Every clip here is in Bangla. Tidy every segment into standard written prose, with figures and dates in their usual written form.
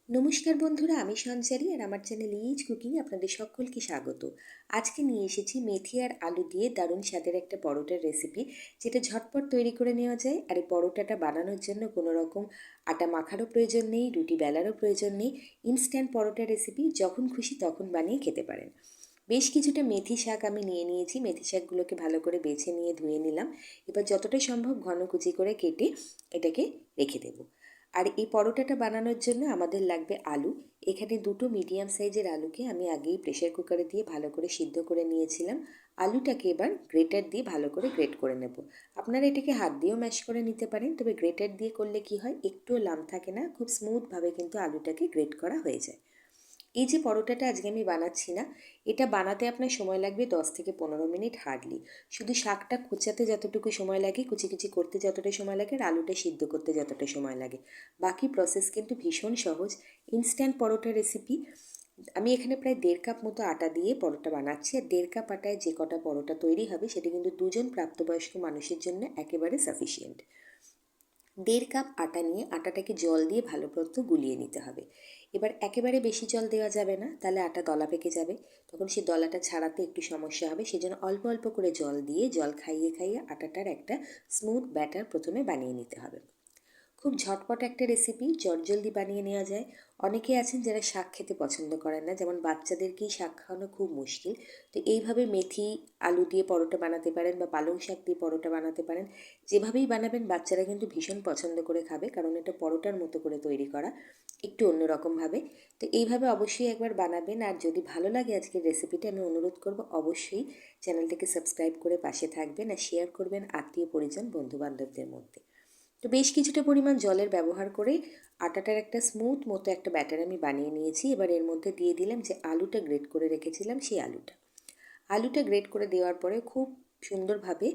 নমস্কার বন্ধুরা, আমি সঞ্চারী আর আমার চ্যানেল ইজ কুকিং আপনাদের সকলকে স্বাগত। আজকে নিয়ে এসেছি মেথি আর আলু দিয়ে দারুণ স্বাদের একটা পরোটার রেসিপি, যেটা ঝটপট তৈরি করে নেওয়া যায়। আর এই পরোটাটা বানানোর জন্য কোনো রকম আটা মাখারও প্রয়োজন নেই, রুটি বেলারও প্রয়োজন নেই। ইনস্ট্যান্ট পরোটা রেসিপি, যখন খুশি তখন বানিয়ে খেতে পারেন। বেশ কিছুটা মেথি শাক আমি নিয়ে নিয়েছি। মেথি শাকগুলোকে ভালো করে বেছে নিয়ে ধুয়ে নিলাম। এবার যতটা সম্ভব ঘন কুচি করে কেটে এটাকে রেখে দেবো। আর এই পরোটাটা বানানোর জন্য আমাদের লাগবে আলু। এখানে দুটো মিডিয়াম সাইজের আলুকে আমি আগেই প্রেসার কুকারে দিয়ে ভালো করে সিদ্ধ করে নিয়েছিলাম। আলুটাকে এবার গ্রেটার দিয়ে ভালো করে গ্রেট করে নেব। আপনারা এটাকে হাত দিয়েও ম্যাশ করে নিতে পারেন, তবে গ্রেটার দিয়ে করলে কি হয়, একটুও লাম থাকে না, খুব স্মুথভাবে কিন্তু আলুটাকে গ্রেট করা হয়ে যায়। এই যে পরোটাটা আজকে আমি বানাচ্ছি না, এটা বানাতে আপনার সময় লাগবে 10 থেকে 15 মিনিট হার্ডলি। শুধু শাকটা কুচাতে যতটুকু সময় লাগে, কুচি কুচি করতে যতটা সময় লাগে, আর আলুটা সিদ্ধ করতে যতটা সময় লাগে, বাকি প্রসেস কিন্তু ভীষণ সহজ। ইনস্ট্যান্ট পরোটা রেসিপি। আমি এখানে প্রায় 1.5 কাপ মতো আটা দিয়ে পরোটা বানাচ্ছি। আর 1.5 কাপ আটায় যে কটা পরোটা তৈরি হবে সেটা কিন্তু দুজন প্রাপ্তবয়স্ক মানুষের জন্য একেবারে সাফিসিয়েন্ট। 1.5 কাপ আটা নিয়ে আটাটাকে জল দিয়ে ভালো মতো গুলিয়ে নিতে হবে। এবার একেবারে বেশি জল দেওয়া যাবে না, তাহলে আটা দলা পেকে যাবে। তখন সেই দলাটা ছাড়াতে একটু সমস্যা হবে। সেজন্য অল্প অল্প করে জল দিয়ে, জল খাইয়ে খাইয়ে আটাটার একটা স্মুথ ব্যাটার প্রথমে বানিয়ে নিতে হবে। খুব ঝটপট একটা রেসিপি, চটজলদি বানিয়ে নেওয়া যায়। অনেকে আছেন যারা শাক খেতে পছন্দ করেন না, যেমন বাচ্চাদেরকেই শাক খাওয়ানো খুব মুশকিল। তো এইভাবে মেথি আলু দিয়ে পরোটা বানাতে পারেন, বা পালং শাক দিয়ে পরোটা বানাতে পারেন। যেভাবেই বানাবেন বাচ্চারা কিন্তু ভীষণ পছন্দ করে খাবে, কারণ এটা পরোটার মতো করে তৈরি করা, একটু অন্যরকমভাবে। তো এইভাবে অবশ্যই একবার বানাবেন। আর যদি ভালো লাগে আজকের রেসিপিটা, আমি অনুরোধ করব অবশ্যই চ্যানেলটাকে সাবস্ক্রাইব করে পাশে থাকবেন আর শেয়ার করবেন আত্মীয় পরিজন বন্ধুবান্ধবদের মধ্যে। তো বেশ কিছুটা পরিমাণ জলের ব্যবহার করে আটাটার একটা স্মুথ মতো একটা ব্যাটার আমি বানিয়ে নিয়েছি। এবার এর মধ্যে দিয়ে দিলাম যে আলুটা গ্রেট করে রেখেছিলাম, সেই আলুটা গ্রেট করে দেওয়ার পরে খুব সুন্দরভাবে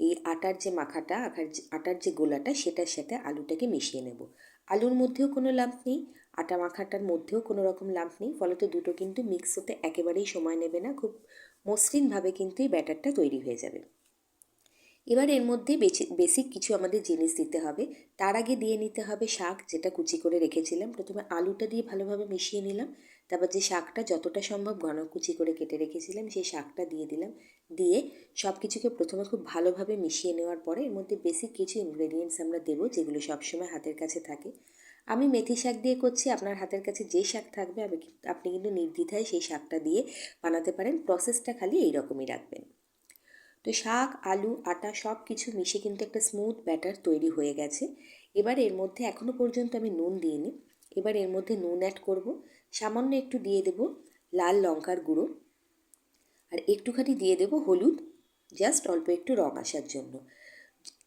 এই আটার যে মাখাটা, আটার যে গোলাটা, সেটার সাথে আলুটাকে মিশিয়ে নেব। আলুর মধ্যেও কোনো লাম্প নেই, আটা মাখাটার মধ্যেও কোনো রকম লাম্প নেই, ফলত দুটো কিন্তু মিক্স হতে একেবারেই সময় নেবে না। খুব মসৃণভাবে কিন্তু এই ব্যাটারটা তৈরি হয়ে যাবে। এবার এর মধ্যে বেসিক কিছু আমাদের জিনিস দিতে হবে। তার আগে দিয়ে নিতে হবে শাক, যেটা কুচি করে রেখেছিলাম। প্রথমে আলুটা দিয়ে ভালোভাবে মিশিয়ে নিলাম। তারপর যে শাকটা যতটা সম্ভব ঘন কুচি করে কেটে রেখেছিলাম, সেই শাকটা দিয়ে দিলাম। দিয়ে সব কিছুকে প্রথমে খুব ভালোভাবে মিশিয়ে নেওয়ার পরে এর মধ্যে বেসিক কিছু ইনগ্রেডিয়েন্টস আমরা দেবো, যেগুলো সবসময় হাতের কাছে থাকে। আমি মেথি শাক দিয়ে করছি, আপনার হাতের কাছে যে শাক থাকবে আপনি কিন্তু নির্দ্বিধায় সেই শাকটা দিয়ে বানাতে পারেন। প্রসেসটা খালি এইরকমই রাখবেন। তো শাক, আলু, আটা সব কিছু মিশে কিন্তু একটা স্মুথ ব্যাটার তৈরি হয়ে গেছে। এবার এর মধ্যে এখনও পর্যন্ত আমি নুন দিইনি। এবার এর মধ্যে নুন অ্যাড করব। সামান্য একটু দিয়ে দেব লাল লঙ্কার গুঁড়ো, আর একটুখানি দিয়ে দেব হলুদ, জাস্ট অল্প একটু রং আসার জন্য।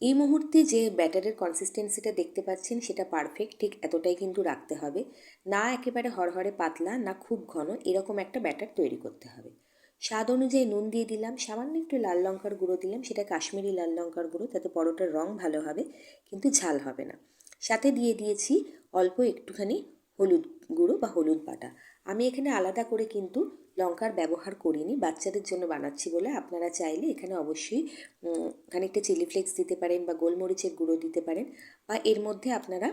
এই মুহূর্তে যে ব্যাটারের কনসিস্টেন্সিটা দেখতে পাচ্ছেন সেটা পারফেক্ট, ঠিক এতটাই কিন্তু রাখতে হবে। না একেবারে হরহরে পাতলা, না খুব ঘন, এরকম একটা ব্যাটার তৈরি করতে হবে। স্বাদ অনুযায়ী নুন দিয়ে দিলাম, সামান্য একটু লাল লঙ্কার গুঁড়ো দিলাম, সেটা কাশ্মীরি লাল লঙ্কার গুঁড়ো, তাতে পরোটার রং ভালো হবে, কিন্তু ঝাল হবে না। সাথে দিয়ে দিয়েছি অল্প একটুখানি হলুদ গুঁড়ো বা হলুদ বাটা। আমি এখানে আলাদা করে কিন্তু লঙ্কার ব্যবহার করিনি, বাচ্চাদের জন্য বানাচ্ছি বলে। আপনারা চাইলে এখানে অবশ্যই খানিকটা চিলি ফ্লেক্স দিতে পারেন, বা গোলমরিচের গুঁড়ো দিতে পারেন, বা এর মধ্যে আপনারা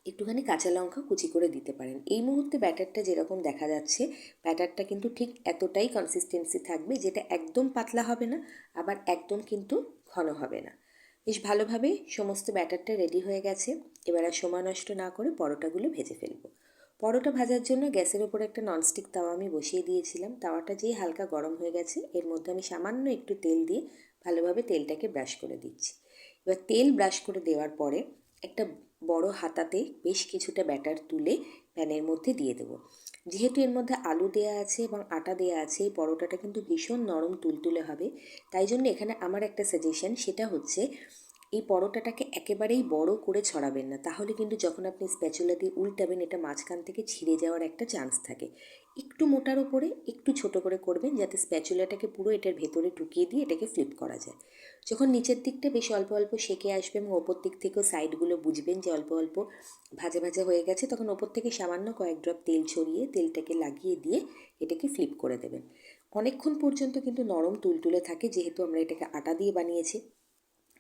একটুখানি কাঁচা লঙ্কা কুচি করে দিতে পারেন। এই মুহূর্তে ব্যাটারটা যেরকম দেখা যাচ্ছে, ব্যাটারটা কিন্তু ঠিক এতটাই কনসিস্টেন্সি থাকবে, যেটা একদম পাতলা হবে না, আবার একদম কিন্তু ঘন হবে না। বেশ ভালোভাবে সমস্ত ব্যাটারটা রেডি হয়ে গেছে। এবার আর সময় নষ্ট না করে পরোটাগুলো ভেজে ফেলবো। পরোটা ভাজার জন্য গ্যাসের ওপর একটা ননস্টিক তাওয়া আমি বসিয়ে দিয়েছিলাম। তাওয়াটা যেই হালকা গরম হয়ে গেছে, এর মধ্যে আমি সামান্য একটু তেল দিয়ে ভালোভাবে তেলটাকে ব্রাশ করে দিচ্ছি। এবার তেল ব্রাশ করে দেওয়ার পরে একটা বড় হাতাতে বেশ কিছুটা ব্যাটার তুলে প্যানের মধ্যে দিয়ে দেবো। যেহেতু এর মধ্যে আলু দেওয়া আছে এবং আটা দেওয়া আছে, এই পরোটাটা কিন্তু ভীষণ নরম তুলতুলে হবে। তাই জন্য এখানে আমার একটা সাজেশন, সেটা হচ্ছে এই পরোটাটাকে একেবারেই বড় করে ছড়াবেন না, তাহলে কিন্তু যখন আপনি স্প্যাচুলা দিয়ে উল্টাবেন, এটা মাঝখান থেকে ছিঁড়ে যাওয়ার একটা চান্স থাকে। একটু মোটার ওপরে একটু ছোট করে করবেন, যাতে স্প্যাচুলাটাকে পুরো এটার ভেতরে ঢুকিয়ে দিয়ে এটাকে ফ্লিপ করা যায়। যখন নিচের দিকটা বেশ অল্প অল্প সেঁকে আসবে এবং ওপর দিক থেকেও সাইডগুলো বুঝবেন যে অল্প অল্প ভাজা ভাজা হয়ে গেছে, তখন ওপর থেকে সামান্য কয়েক ড্রপ তেল ছড়িয়ে তেলটাকে লাগিয়ে দিয়ে এটাকে ফ্লিপ করে দেবেন। অনেকক্ষণ পর্যন্ত কিন্তু নরম তুলতুলে থাকে, যেহেতু আমরা এটাকে আটা দিয়ে বানিয়েছি।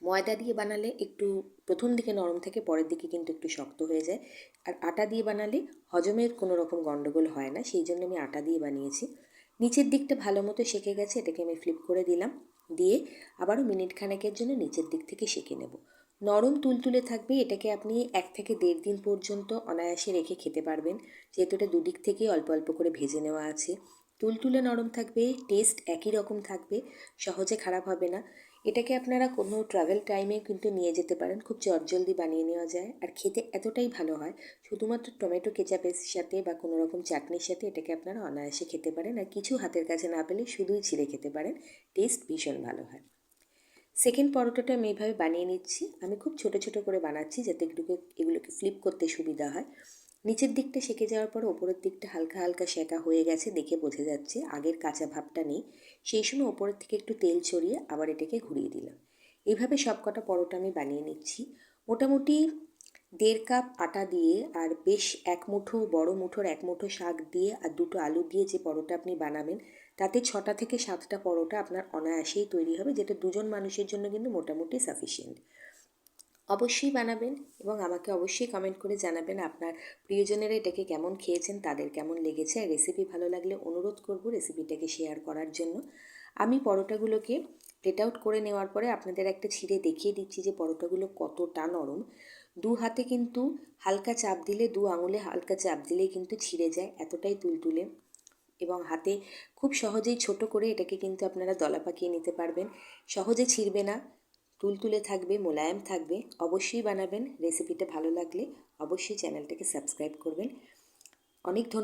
ময়দা দিয়ে বানালে একটু প্রথম দিকে নরম থেকে পরের দিকে কিন্তু একটু শক্ত হয়ে যায়, আর আটা দিয়ে বানালে হজমের কোনো রকম গণ্ডগোল হয় না, সেই জন্য আমি আটা দিয়ে বানিয়েছি। নিচের দিকটা ভালো মতো সেঁকে গেছে, এটাকে আমি ফ্লিপ করে দিলাম, দিয়ে আবারও মিনিট খানেকের জন্য নিচের দিক থেকে সেঁকে নেব। নরম তুলতুলে থাকবে, এটাকে আপনি 1 থেকে 1.5 দিন পর্যন্ত অনায়াসে রেখে খেতে পারবেন, যেহেতু এটা দুদিক থেকেই অল্প অল্প করে ভেজে নেওয়া আছে। তুলতুলে নরম থাকবে, টেস্ট একই রকম থাকবে, সহজে খারাপ হবে না। এটাকে আপনারা কোনো ট্রাভেল টাইমে কিন্তু নিয়ে যেতে পারেন, খুব চটজলদি বানিয়ে নেওয়া যায়, আর খেতে এতটাই ভালো হয়। শুধুমাত্র টমেটো কেচাপের সাথে বা কোনো রকম চাটনির সাথে এটাকে আপনারা অনায়াসে খেতে পারেন, আর কিছু হাতের কাছে না পেলে শুধুই ছিঁড়ে খেতে পারেন, টেস্ট ভীষণ ভালো হয়। সেকেন্ড পরোটাটা আমি এইভাবে বানিয়ে নিচ্ছি। আমি খুব ছোটো ছোটো করে বানাচ্ছি যাতে এগুলোকে ফ্লিপ করতে সুবিধা হয়। নিচের দিকটা সেঁকে যাওয়ার পর ওপরের দিকটা হালকা হালকা সেঁকা হয়ে গেছে, দেখে বোঝা যাচ্ছে আগের কাঁচা ভাবটা নেই। সেই সময় ওপরের থেকে একটু তেল ছড়িয়ে আবার এটাকে ঘুরিয়ে দিলাম। এইভাবে সব কটা পরোটা আমি বানিয়ে নিচ্ছি। মোটামুটি 1.5 কাপ আটা দিয়ে আর বেশ বড় মুঠোর 1 মুঠো শাক দিয়ে আর 2টো আলু দিয়ে যে পরোটা আপনি বানাবেন, তাতে 6টা থেকে 7টা পরোটা আপনার অনায়াসেই তৈরি হবে, যেটা 2জন মানুষের জন্য কিন্তু মোটামুটি সাফিসিয়েন্ট। অবশ্যই বানাবেন এবং আমাকে অবশ্যই কমেন্ট করে জানাবেন আপনার প্রিয়জনেরা এটাকে কেমন খেয়েছেন, তাদের কেমন লেগেছে। আর রেসিপি ভালো লাগলে অনুরোধ করব রেসিপিটাকে শেয়ার করার জন্য। আমি পরোটাগুলোকে প্লেট আউট করে নেওয়ার পরে আপনাদের একটা ছিঁড়ে দেখিয়ে দিচ্ছি যে পরোটাগুলো কতটা নরম। দু হাতে কিন্তু হালকা চাপ দিলে, 2 আঙুলে হালকা চাপ দিলেই কিন্তু ছিঁড়ে যায়, এতটাই তুলতুলে। এবং হাতে খুব সহজেই ছোট করে এটাকে কিন্তু আপনারা দলা পাকিয়ে নিতে পারবেন, সহজে ছিঁড়বে না, তুলতুলে থাকবে, মোলায়েম থাকবে। অবশ্যই বানাবেন। রেসিপিটা ভালো লাগলে অবশ্যই চ্যানেলটাকে সাবস্ক্রাইব করবেন। অনেক ধন্যবাদ।